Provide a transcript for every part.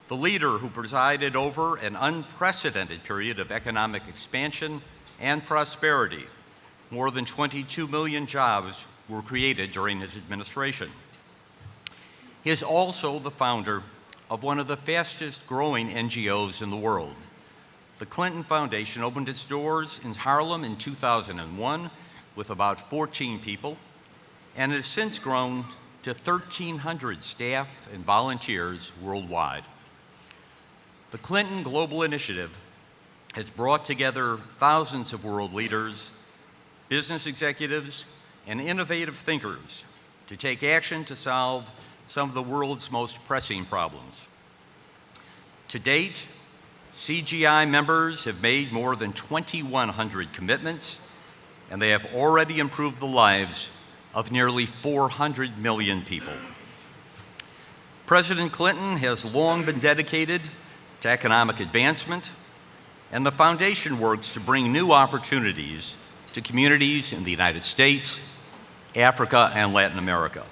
the leader who presided over an unprecedented period of economic expansion and prosperity. More than 22 million jobs were created during his administration. He is also the founder of one of the fastest growing NGOs in the world. The Clinton Foundation opened its doors in Harlem in 2001 with about 14 people, and has since grown to 1,300 staff and volunteers worldwide. The Clinton Global Initiative has brought together thousands of world leaders, business executives, and innovative thinkers to take action to solve some of the world's most pressing problems. To date, CGI members have made more than 2,100 commitments, and they have already improved the lives of nearly 400 million people. President Clinton has long been dedicated to economic advancement, and the foundation works to bring new opportunities to communities in the United States, Africa, and Latin America.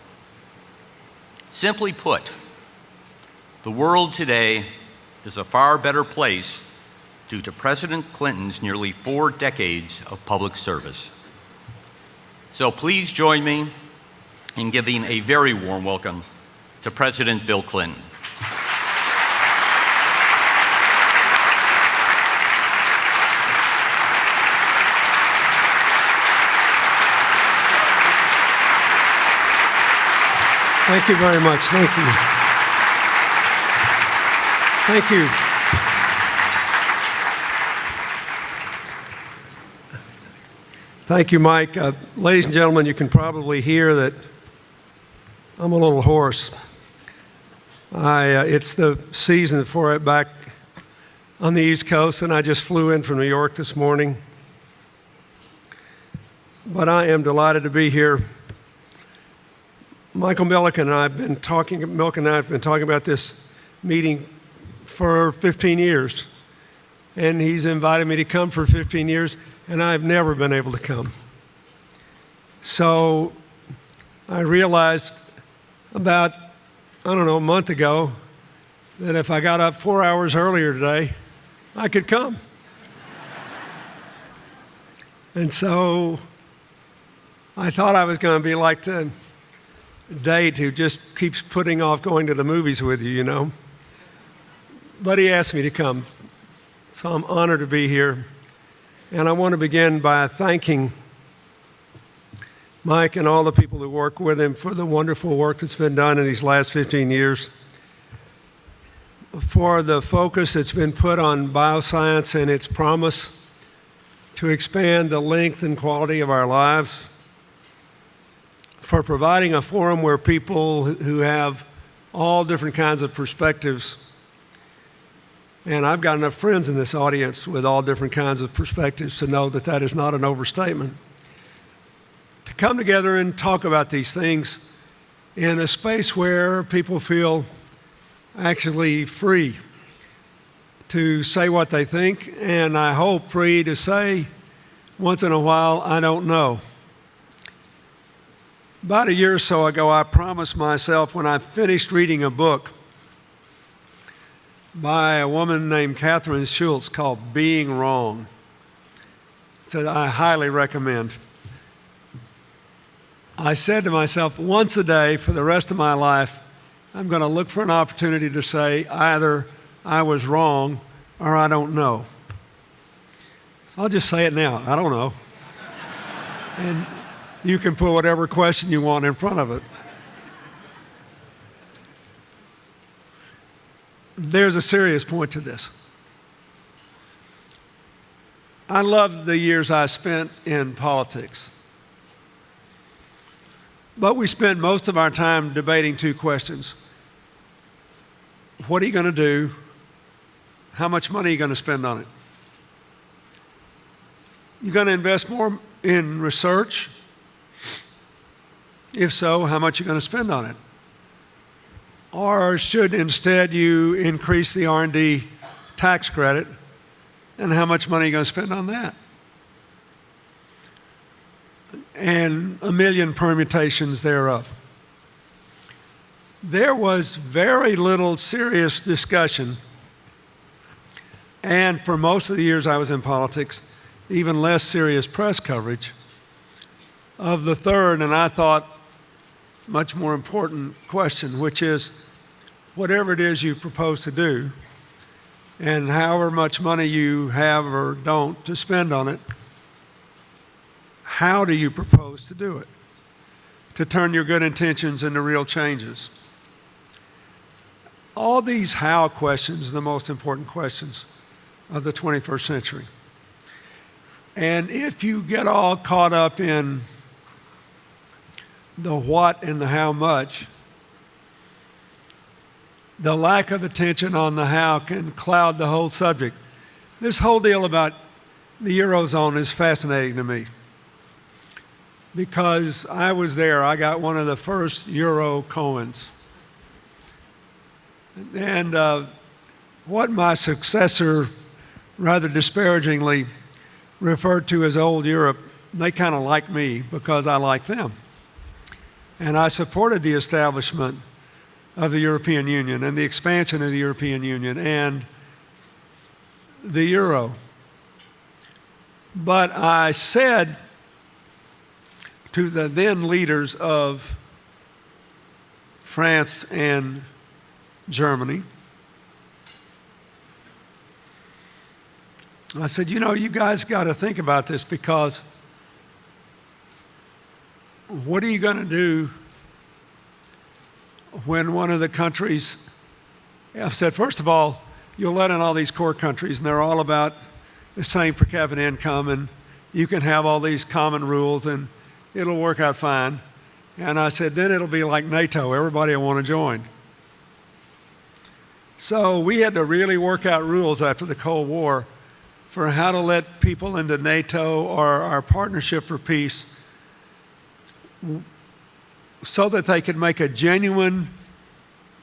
Simply put, the world today is a far better place due to President Clinton's nearly 4 decades of public service. So please join me in giving a very warm welcome to President Bill Clinton. Thank you very much. Thank you. Thank you. Thank you, Mike. Ladies and gentlemen, you can probably hear that I'm a little hoarse. It's the season for it back on the East Coast, and I just flew in from New York this morning. But I am delighted to be here. Milken and I have been talking about this meeting for 15 years. And he's invited me to come for 15 years, and I've never been able to come. So I realized about, a month ago, that if I got up 4 hours earlier today, I could come. And so I thought I was going to be like the date who just keeps putting off going to the movies with you, But he asked me to come. So I'm honored to be here. And I want to begin by thanking Mike and all the people who work with him for the wonderful work that's been done in these last 15 years, for the focus that's been put on bioscience and its promise to expand the length and quality of our lives, for providing a forum where people who have all different kinds of perspectives, and I've got enough friends in this audience with all different kinds of perspectives to know that that is not an overstatement, to come together and talk about these things in a space where people feel actually free to say what they think, and I hope free to say once in a while, I don't know. About a year or so ago, I promised myself when I finished reading a book by a woman named Catherine Schultz called Being Wrong, that I highly recommend. I said to myself, once a day for the rest of my life, I'm going to look for an opportunity to say either I was wrong or I don't know. So I'll just say it now, I don't know. And you can put whatever question you want in front of it. There's a serious point to this. I loved the years I spent in politics. But we spent most of our time debating 2 questions. What are you going to do? How much money are you going to spend on it? You're going to invest more in research? If so, how much are you going to spend on it? Or should instead you increase the R&D tax credit, and how much money are you going to spend on that? And a million permutations thereof. there was very little serious discussion, and for most of the years I was in politics, even less serious press coverage of the third, and I thought, much more important question, which is, whatever it is you propose to do, and however much money you have or don't to spend on it, how do you propose to do it, to turn your good intentions into real changes? All these how questions are the most important questions of the 21st century. And if you get all caught up in the what and the how much, the lack of attention on the how can cloud the whole subject. This whole deal about the Eurozone is fascinating to me because I was there. I got one of the first Euro coins. And what my successor rather disparagingly referred to as old Europe, they kind of like me because I like them. And I supported the establishment of the European Union and the expansion of the European Union and the Euro. But I said to the then leaders of France and Germany, I said, you know, you guys got to think about this, because what are you going to do when one of the countries, I said, first of all, you'll let in all these core countries, and they're all about the same per capita income, and you can have all these common rules, and it'll work out fine. And I said, then it'll be like NATO. Everybody will want to join. So we had to really work out rules after the Cold War for how to let people into NATO or our Partnership for Peace so that they could make a genuine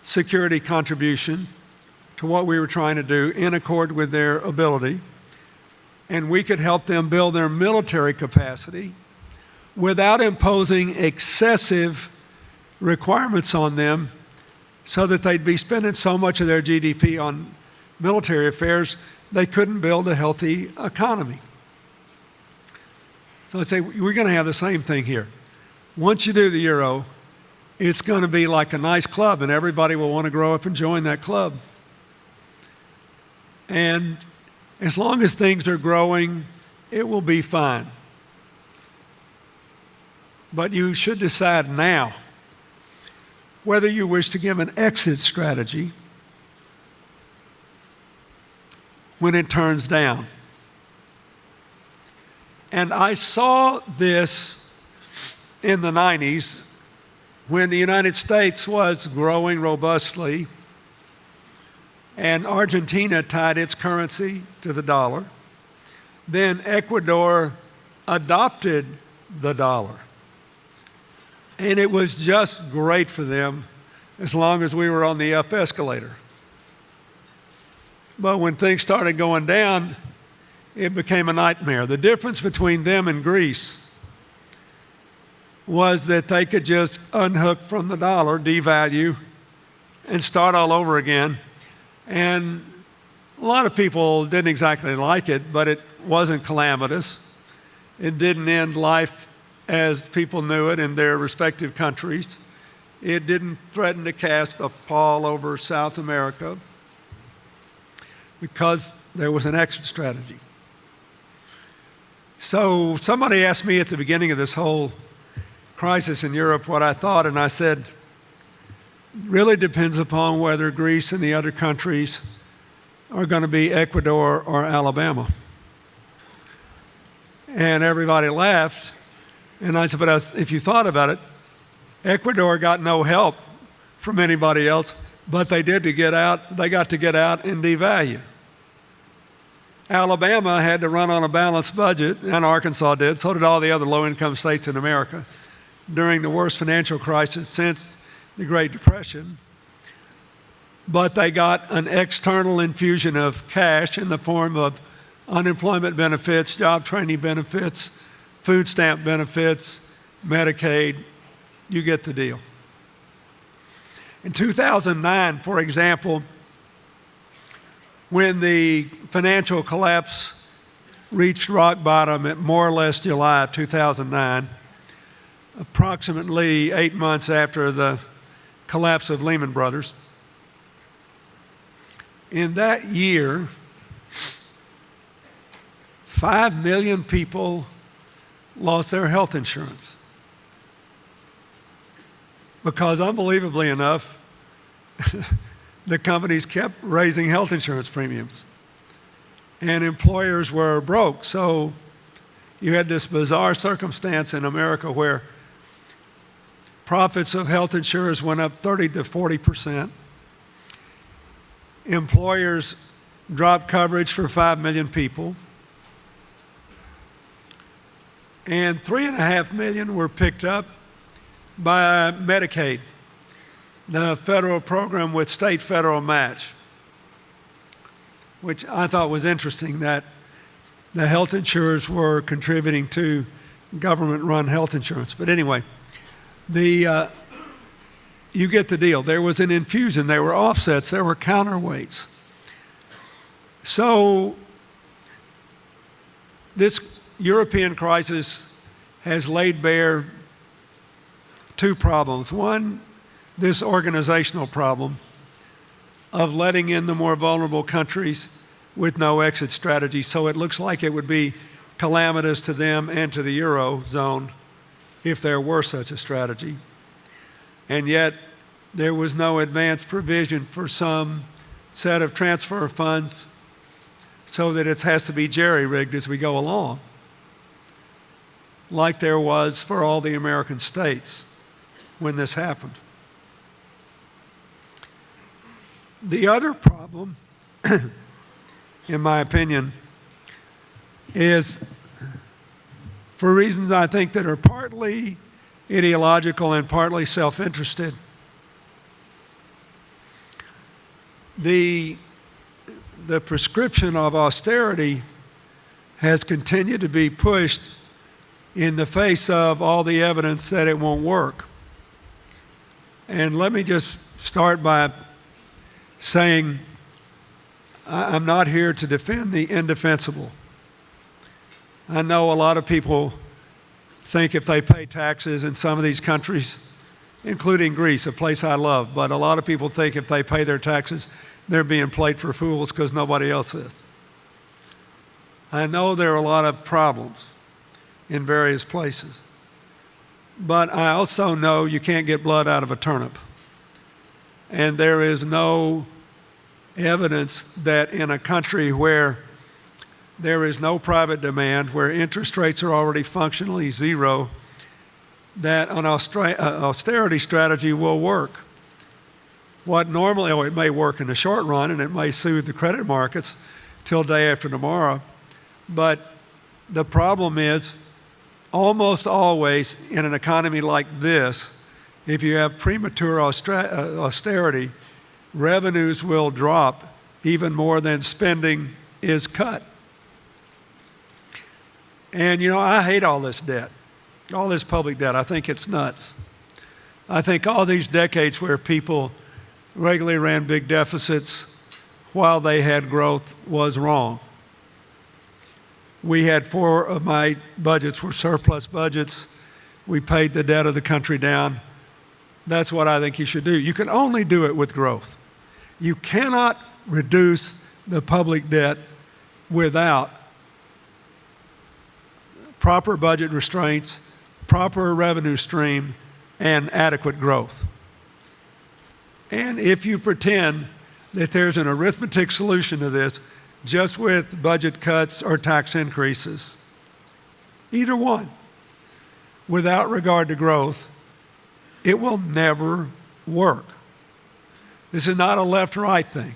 security contribution to what we were trying to do in accord with their ability, and we could help them build their military capacity without imposing excessive requirements on them so that they'd be spending so much of their GDP on military affairs they couldn't build a healthy economy. So I'd say we're going to have the same thing here. Once you do the Euro, it's going to be like a nice club, and everybody will want to grow up and join that club. And as long as things are growing, it will be fine. But you should decide now whether you wish to give an exit strategy when it turns down. And I saw this in the 90s when the United States was growing robustly and Argentina tied its currency to the dollar. Then Ecuador adopted the dollar. And it was just great for them as long as we were on the up escalator. But when things started going down, it became a nightmare. The difference between them and Greece was that they could just unhook from the dollar, devalue, and start all over again. And a lot of people didn't exactly like it, but it wasn't calamitous. It didn't end life as people knew it in their respective countries. It didn't threaten to cast a pall over South America because there was an exit strategy. So somebody asked me at the beginning of this whole crisis in Europe what I thought, and I said, really depends upon whether Greece and the other countries are going to be Ecuador or Alabama. And everybody laughed. And I said, but if you thought about it, Ecuador got no help from anybody else, but they got to get out and devalue. Alabama had to run on a balanced budget, and Arkansas did, so did all the other low-income states in America during the worst financial crisis since the Great Depression. But they got an external infusion of cash in the form of unemployment benefits, job training benefits, food stamp benefits, Medicaid. You get the deal. In 2009, for example, when the financial collapse reached rock bottom at more or less July of 2009, approximately 8 months after the collapse of Lehman Brothers, in that year, 5 million people lost their health insurance. Because unbelievably enough, the companies kept raising health insurance premiums. And employers were broke. So you had this bizarre circumstance in America where profits of health insurers went up 30 to 40%. Employers dropped coverage for 5 million people. And 3.5 million were picked up by Medicaid, the federal program with state federal match, which I thought was interesting that the health insurers were contributing to government-run health insurance. But anyway, you get the deal. There was an infusion, there were offsets, there were counterweights. So this European crisis has laid bare two problems. One, this organizational problem of letting in the more vulnerable countries with no exit strategy. So it looks like it would be calamitous to them and to the Eurozone if there were such a strategy. And yet there was no advance provision for some set of transfer funds so that it has to be jerry-rigged as we go along, like there was for all the American states when this happened. The other problem, in my opinion, is for reasons I think that are partly ideological and partly self-interested. The prescription of austerity has continued to be pushed in the face of all the evidence that it won't work. And let me just start by saying I'm not here to defend the indefensible. I know a lot of people think if they pay taxes in some of these countries, including Greece, a place I love, but a lot of people think if they pay their taxes, they're being played for fools because nobody else is. I know there are a lot of problems in various places. But I also know you can't get blood out of a turnip. And there is no evidence that in a country where there is no private demand, where interest rates are already functionally zero, that an austerity strategy will work. What normally, it may work in the short run and it may soothe the credit markets till day after tomorrow, but the problem is almost always in an economy like this, if you have premature austerity, revenues will drop even more than spending is cut. And you know, I hate all this debt, all this public debt. I think it's nuts. I think all these decades where people regularly ran big deficits while they had growth was wrong. We had 4 of my budgets were surplus budgets. We paid the debt of the country down. That's what I think you should do. You can only do it with growth. You cannot reduce the public debt without proper budget restraints, proper revenue stream, and adequate growth. And if you pretend that there's an arithmetic solution to this, just with budget cuts or tax increases, either one, without regard to growth, it will never work. This is not a left-right thing.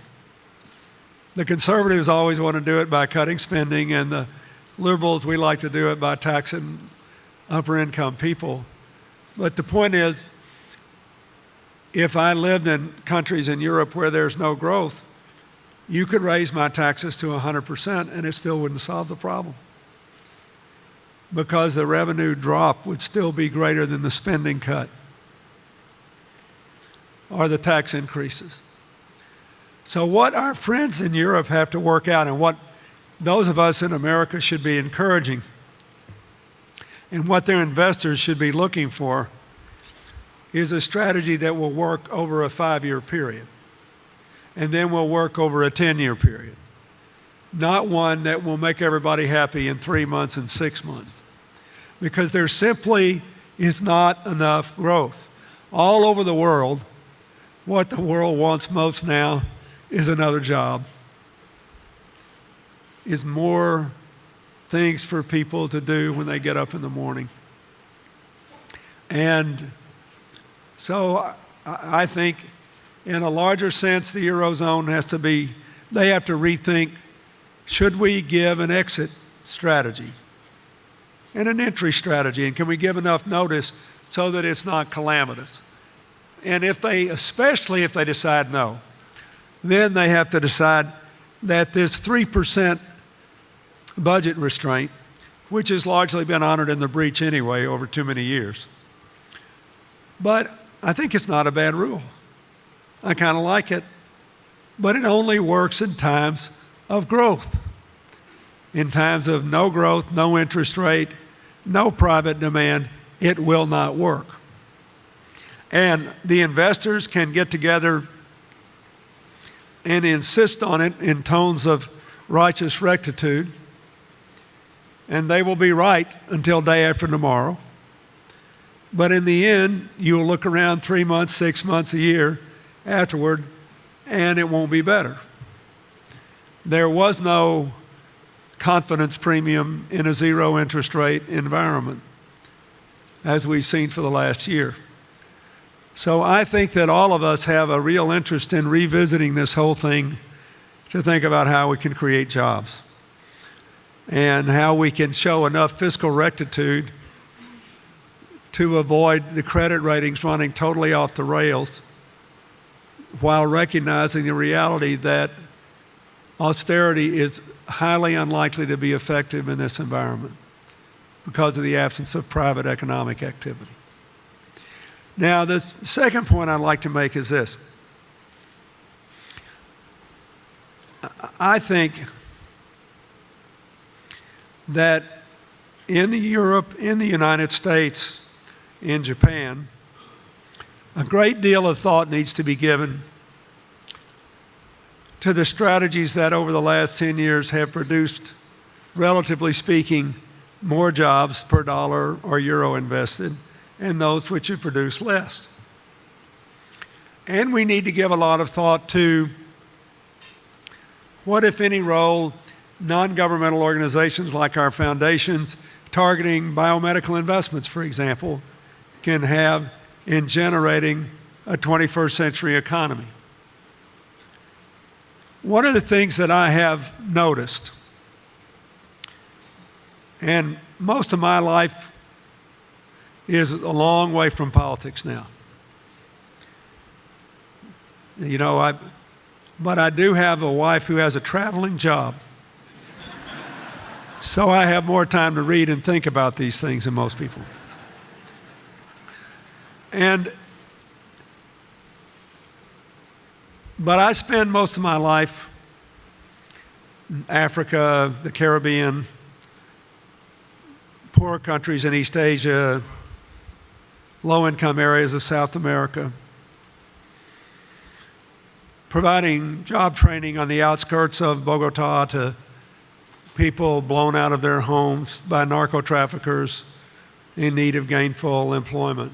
The conservatives always want to do it by cutting spending, and the liberals, we like to do it by taxing upper-income people. But the point is, if I lived in countries in Europe where there's no growth, you could raise my taxes to 100% and it still wouldn't solve the problem, because the revenue drop would still be greater than the spending cut. are the tax increases. So what our friends in Europe have to work out, and what those of us in America should be encouraging, and what their investors should be looking for, is a strategy that will work over a 5-year period, and then will work over a 10-year period. Not one that will make everybody happy in 3 months and 6 months. Because there simply is not enough growth. All over the world, what the world wants most now is another job, is more things for people to do when they get up in the morning. And so I think in a larger sense, the Eurozone they have to rethink, should we give an exit strategy and an entry strategy, and can we give enough notice so that it's not calamitous? And especially if they decide no, then they have to decide that this 3% budget restraint, which has largely been honored in the breach anyway over too many years. But I think it's not a bad rule. I kind of like it, but it only works in times of growth. In times of no growth, no interest rate, no private demand, it will not work. And the investors can get together and insist on it in tones of righteous rectitude, and they will be right until day after tomorrow. But in the end, you'll look around 3 months, 6 months, a year afterward, and it won't be better. There was no confidence premium in a zero interest rate environment, as we've seen for the last year. So I think that all of us have a real interest in revisiting this whole thing to think about how we can create jobs and how we can show enough fiscal rectitude to avoid the credit ratings running totally off the rails, while recognizing the reality that austerity is highly unlikely to be effective in this environment because of the absence of private economic activity. Now, the second point I'd like to make is this. I think that in Europe, in the United States, in Japan, a great deal of thought needs to be given to the strategies that over the last 10 years have produced, relatively speaking, more jobs per dollar or euro invested, and those which have produced less. And we need to give a lot of thought to what, if any, role non-governmental organizations like our foundations targeting biomedical investments, for example, can have in generating a 21st century economy. One of the things that I have noticed, and most of my life is a long way from politics now. But I do have a wife who has a traveling job. So I have more time to read and think about these things than most people. But I spend most of my life in Africa, the Caribbean, poor countries in East Asia, low-income areas of South America, providing job training on the outskirts of Bogota to people blown out of their homes by narco-traffickers in need of gainful employment.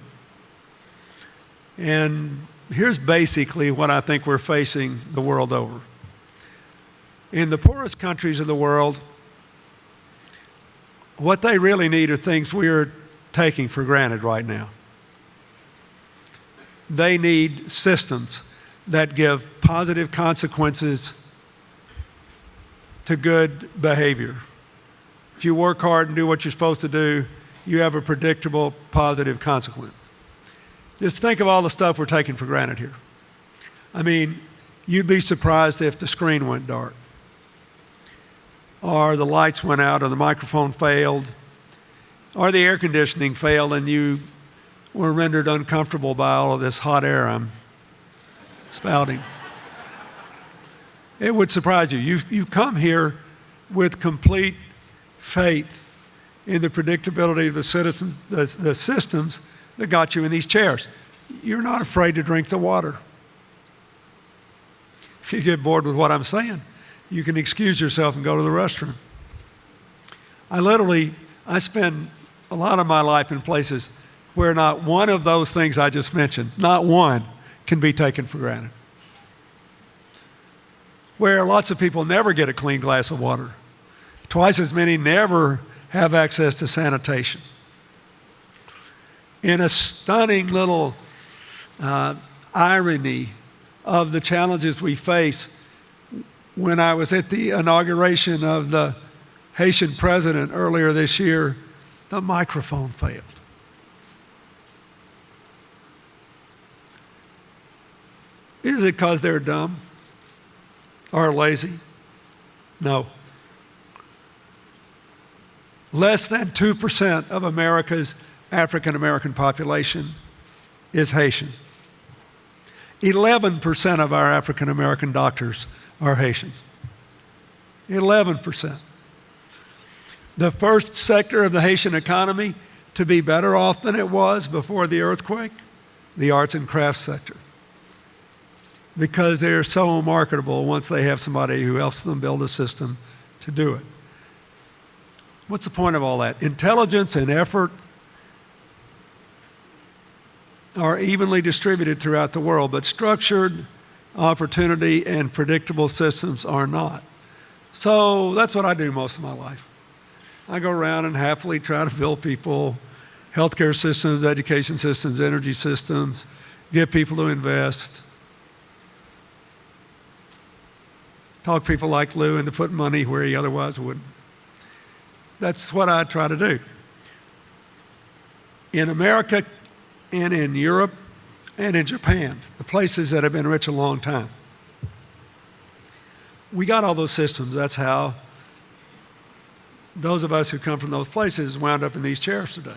And here's basically what I think we're facing the world over. In the poorest countries of the world, what they really need are things we are taking for granted right now. They need systems that give positive consequences to good behavior. If you work hard and do what you're supposed to do, you have a predictable positive consequence. Just think of all the stuff we're taking for granted here. I mean, you'd be surprised if the screen went dark, or the lights went out, or the microphone failed, or the air conditioning failed and you were rendered uncomfortable by all of this hot air I'm spouting. It would surprise you. You've come here with complete faith in the predictability of the systems that got you in these chairs. You're not afraid to drink the water. If you get bored with what I'm saying, you can excuse yourself and go to the restroom. I spend a lot of my life in places where not one of those things I just mentioned, not one, can be taken for granted. Where lots of people never get a clean glass of water. Twice as many never have access to sanitation. In a stunning little irony of the challenges we face, when I was at the inauguration of the Haitian president earlier this year, the microphone failed. Is it because they're dumb or lazy? No. Less than 2% of America's African American population is Haitian. 11% of our African American doctors are Haitians. 11%. The first sector of the Haitian economy to be better off than it was before the earthquake, the arts and crafts sector. Because they're so marketable once they have somebody who helps them build a system to do it. What's the point of all that? Intelligence and effort are evenly distributed throughout the world, but structured opportunity and predictable systems are not. So that's what I do most of my life. I go around and happily try to build people healthcare systems, education systems, energy systems, get people to invest, talk people like Lou into putting money where he otherwise wouldn't. That's what I try to do. In America and in Europe and in Japan, the places that have been rich a long time, we got all those systems. That's how those of us who come from those places wound up in these chairs today.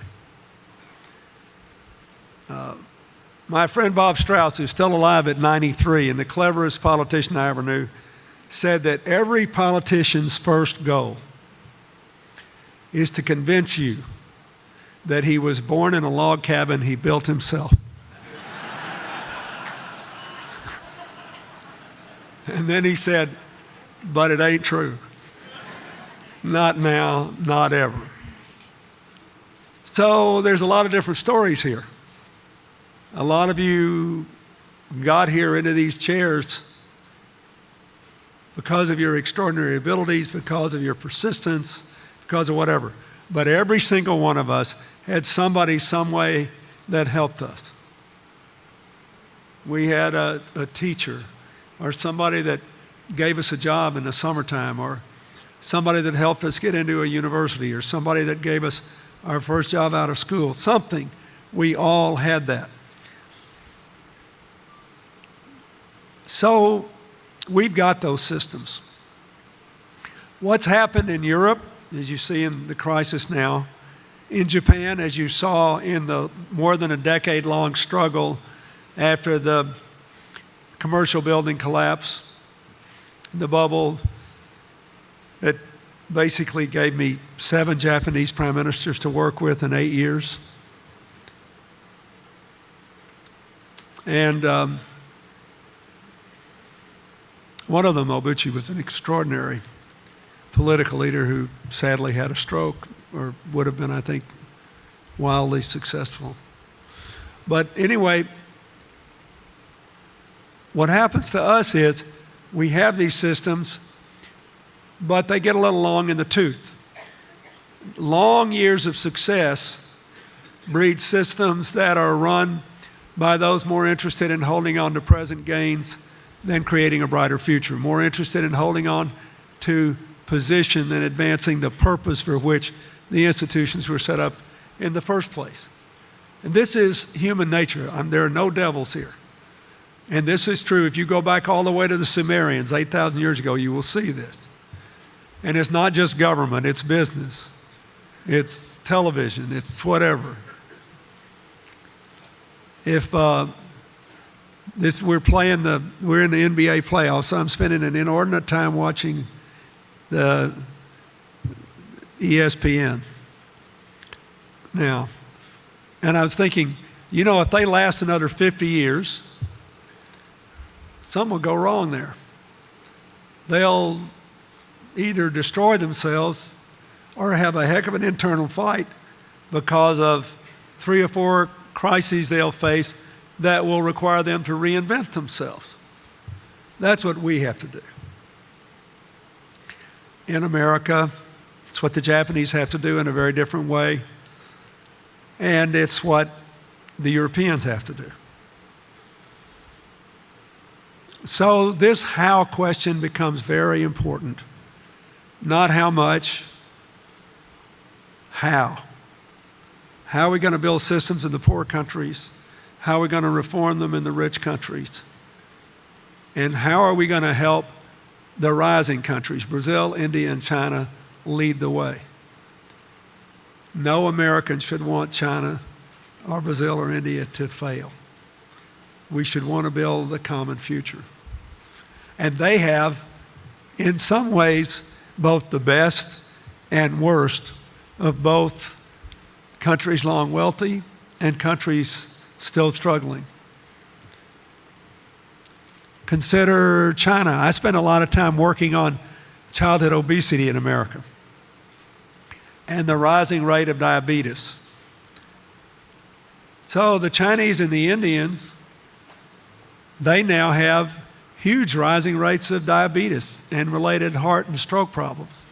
My friend Bob Strauss, who's still alive at 93 and the cleverest politician I ever knew, said that every politician's first goal is to convince you that he was born in a log cabin he built himself. And then he said, but it ain't true. Not now, not ever. So there's a lot of different stories here. A lot of you got here into these chairs because of your extraordinary abilities, because of your persistence, because of whatever. But every single one of us had somebody, some way that helped us. We had a teacher or somebody that gave us a job in the summertime, or somebody that helped us get into a university, or somebody that gave us our first job out of school. Something. We all had that. So we've got those systems. What's happened in Europe, as you see in the crisis now, in Japan, as you saw in the more than a decade-long struggle after the commercial building collapse, the bubble that basically gave me 7 Japanese prime ministers to work with in 8 years. And one of them, Obuchi, was an extraordinary political leader who sadly had a stroke, or would have been, I think, wildly successful. But anyway, what happens to us is we have these systems, but they get a little long in the tooth. Long years of success breed systems that are run by those more interested in holding on to present gains than creating a brighter future, more interested in holding on to position than advancing the purpose for which the institutions were set up in the first place. And this is human nature. There are no devils here. And this is true. If you go back all the way to the Sumerians 8,000 years ago, you will see this. And it's not just government, it's business, it's television, it's whatever. If We're in the NBA playoffs, so I'm spending an inordinate time watching the ESPN now. And I was thinking, if they last another 50 years, something will go wrong there. They'll either destroy themselves or have a heck of an internal fight because of 3 or 4 crises they'll face that will require them to reinvent themselves. That's what we have to do. In America, it's what the Japanese have to do in a very different way, and it's what the Europeans have to do. So this how question becomes very important. Not how much, how. How are we going to build systems in the poor countries? How are we going to reform them in the rich countries? And how are we going to help the rising countries? Brazil, India, and China lead the way. No American should want China or Brazil or India to fail. We should want to build a common future. And they have, in some ways, both the best and worst of both countries long wealthy and countries still struggling. Consider China. I spent a lot of time working on childhood obesity in America and the rising rate of diabetes. So the Chinese and the Indians, they now have huge rising rates of diabetes and related heart and stroke problems.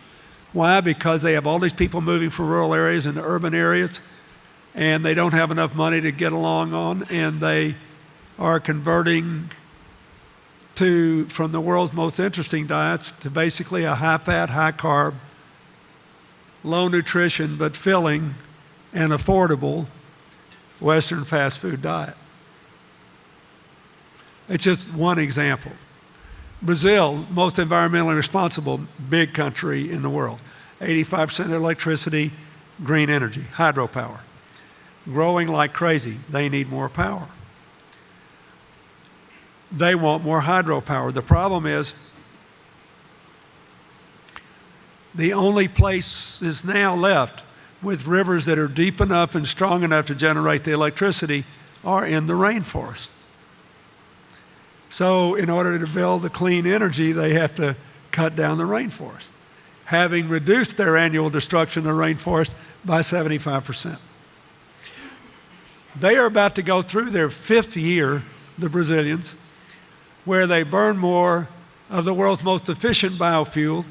Why? Because they have all these people moving from rural areas into urban areas, and they don't have enough money to get along on, and they are converting from the world's most interesting diets to basically a high-fat, high-carb, low nutrition, but filling and affordable Western fast food diet. It's just one example. Brazil, most environmentally responsible big country in the world. 85% of electricity, green energy, hydropower. Growing like crazy. They need more power. They want more hydropower. The problem is the only places now left with rivers that are deep enough and strong enough to generate the electricity are in the rainforest. So in order to build the clean energy, they have to cut down the rainforest, having reduced their annual destruction of the rainforest by 75%. They are about to go through their 5th year, the Brazilians, where they burn more of the world's most efficient biofuel,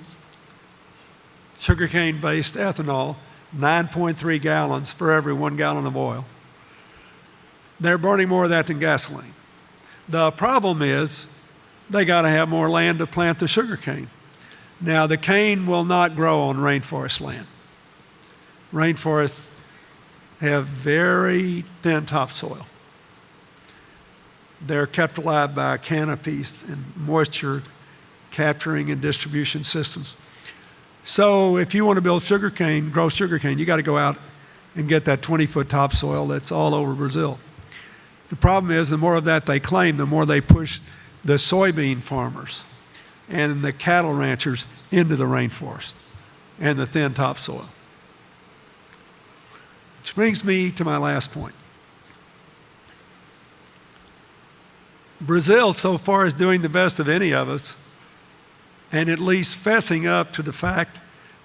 sugarcane-based ethanol, 9.3 gallons for every 1 gallon of oil. They're burning more of that than gasoline. The problem is they got to have more land to plant the sugarcane. Now, the cane will not grow on rainforest land. Rainforests have very thin topsoil. They're kept alive by canopies and moisture capturing and distribution systems. So if you want to build sugarcane, grow sugarcane, you got to go out and get that 20-foot topsoil that's all over Brazil. The problem is the more of that they claim, the more they push the soybean farmers and the cattle ranchers into the rainforest and the thin topsoil. Which brings me to my last point. Brazil so far is doing the best of any of us, and at least fessing up to the fact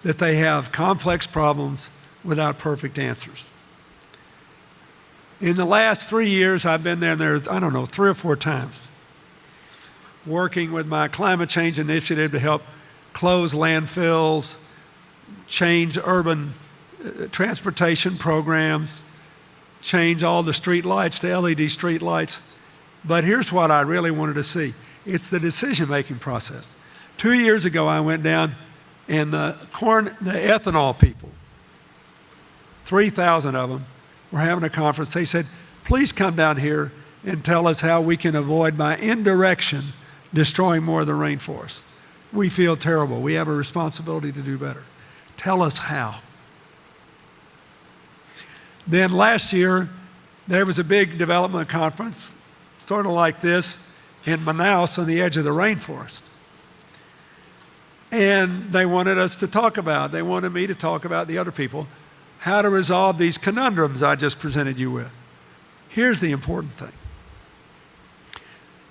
that they have complex problems without perfect answers. In the last 3 years, I've been there, 3 or 4 times, working with my climate change initiative to help close landfills, change urban transportation programs, change all the street lights to LED street lights. But here's what I really wanted to see. It's the decision-making process. 2 years ago, I went down and the ethanol people, 3,000 of them, were having a conference. They said, please come down here and tell us how we can avoid, by indirection, destroying more of the rainforest. We feel terrible. We have a responsibility to do better. Tell us how. Then last year, there was a big development conference, sort of like this in Manaus on the edge of the rainforest. And they wanted us to talk about, they wanted me to talk about, the other people, how to resolve these conundrums I just presented you with. Here's the important thing.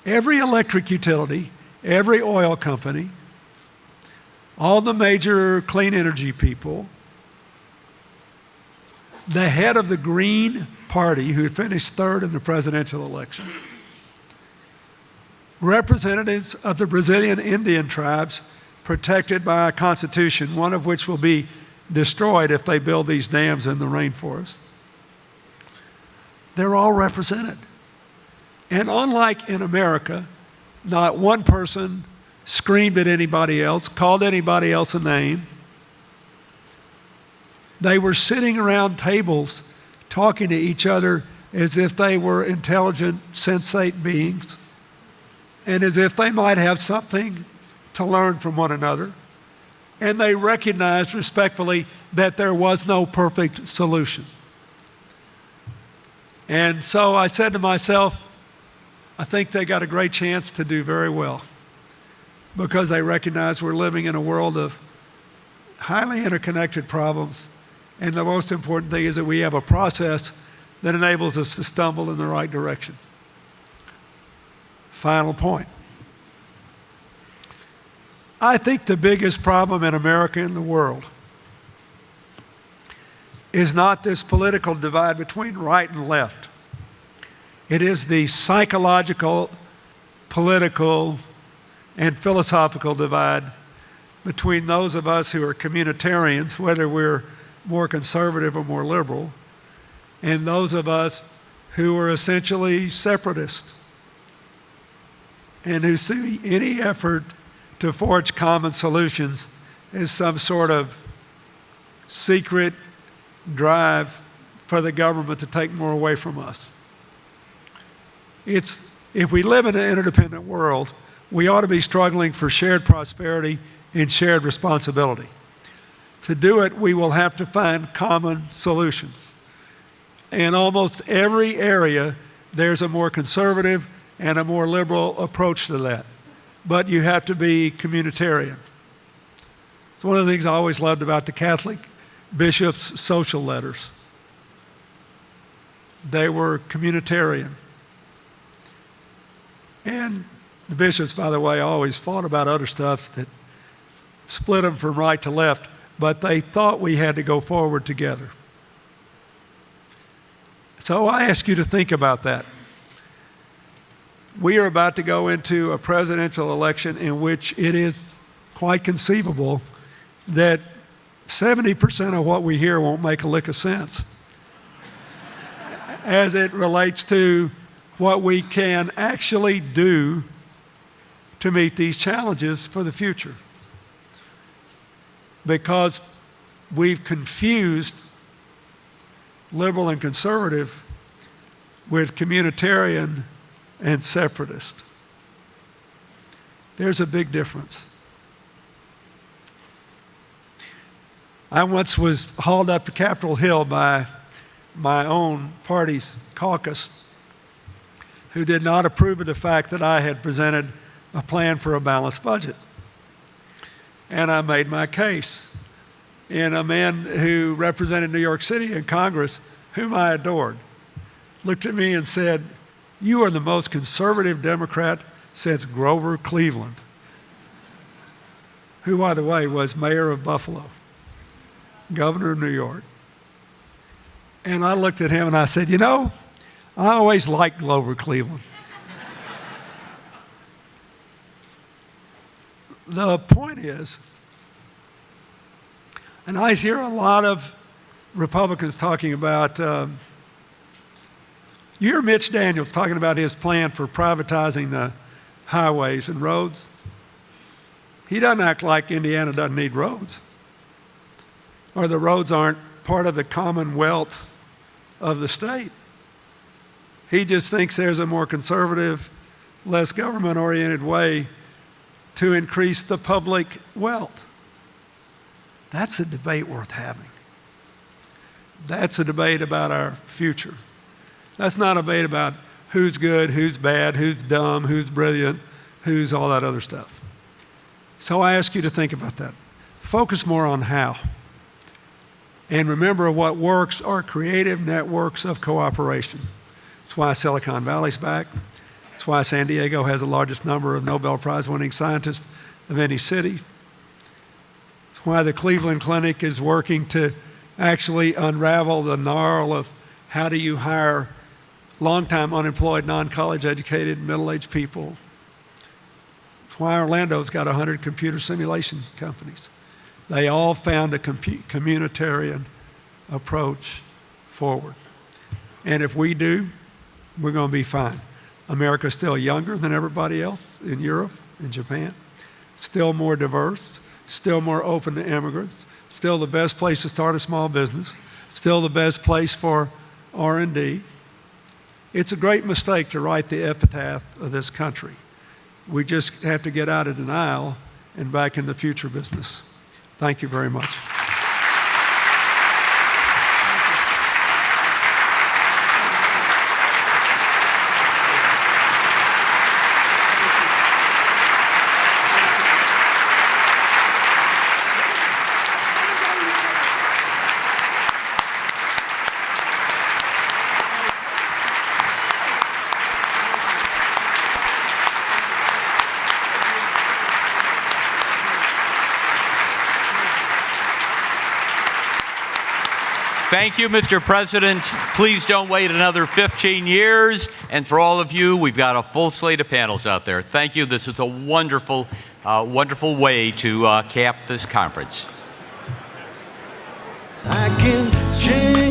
Every electric utility, every oil company, all the major clean energy people, the head of the Green Party, who finished third in the presidential election, representatives of the Brazilian Indian tribes protected by a constitution, one of which will be destroyed if they build these dams in the rainforest. They're all represented. And unlike in America, not one person screamed at anybody else, called anybody else a name. They were sitting around tables talking to each other as if they were intelligent, sensate beings, and as if they might have something to learn from one another. And they recognized respectfully that there was no perfect solution. And so I said to myself, I think they got a great chance to do very well, because they recognize we're living in a world of highly interconnected problems. And the most important thing is that we have a process that enables us to stumble in the right direction. Final point. I think the biggest problem in America and the world is not this political divide between right and left. It is the psychological, political, and philosophical divide between those of us who are communitarians, whether we're more conservative or more liberal, and those of us who are essentially separatists and who see any effort to forge common solutions as some sort of secret drive for the government to take more away from us. If we live in an interdependent world, we ought to be struggling for shared prosperity and shared responsibility. To do it, we will have to find common solutions. In almost every area, there's a more conservative and a more liberal approach to that. But you have to be communitarian. It's one of the things I always loved about the Catholic bishops' social letters. They were communitarian. And the bishops, by the way, always fought about other stuff that split them from right to left, but they thought we had to go forward together. So I ask you to think about that. We are about to go into a presidential election in which it is quite conceivable that 70% of what we hear won't make a lick of sense as it relates to what we can actually do to meet these challenges for the future. Because we've confused liberal and conservative with communitarian and separatist. There's a big difference. I once was hauled up to Capitol Hill by my own party's caucus, who did not approve of the fact that I had presented a plan for a balanced budget. And I made my case. And a man who represented New York City in Congress, whom I adored, looked at me and said, "You are the most conservative Democrat since Grover Cleveland," who, by the way, was mayor of Buffalo, governor of New York. And I looked at him and I said, "You know, I always liked Grover Cleveland." The point is, and I hear a lot of Republicans talking about, you hear Mitch Daniels talking about his plan for privatizing the highways and roads. He doesn't act like Indiana doesn't need roads, or the roads aren't part of the commonwealth of the state. He just thinks there's a more conservative, less government-oriented way to increase the public wealth. That's a debate worth having. That's a debate about our future. That's not a debate about who's good, who's bad, who's dumb, who's brilliant, who's all that other stuff. So I ask you to think about that. Focus more on how. And remember, what works are creative networks of cooperation. That's why Silicon Valley's back. That's why San Diego has the largest number of Nobel Prize-winning scientists of any city. That's why the Cleveland Clinic is working to actually unravel the gnarl of how do you hire long-time unemployed, non-college educated, middle-aged people. That's why Orlando's got 100 computer simulation companies. They all found a communitarian approach forward. And if we do, we're going to be fine. America's still younger than everybody else in Europe and Japan, still more diverse, still more open to immigrants, still the best place to start a small business, still the best place for R&D. It's a great mistake to write the epitaph of this country. We just have to get out of denial and back into future business. Thank you very much. Thank you, Mr. President. Please don't wait another 15 years. And for all of you, we've got a full slate of panels out there. Thank you. This is a wonderful, wonderful way to cap this conference. I can change.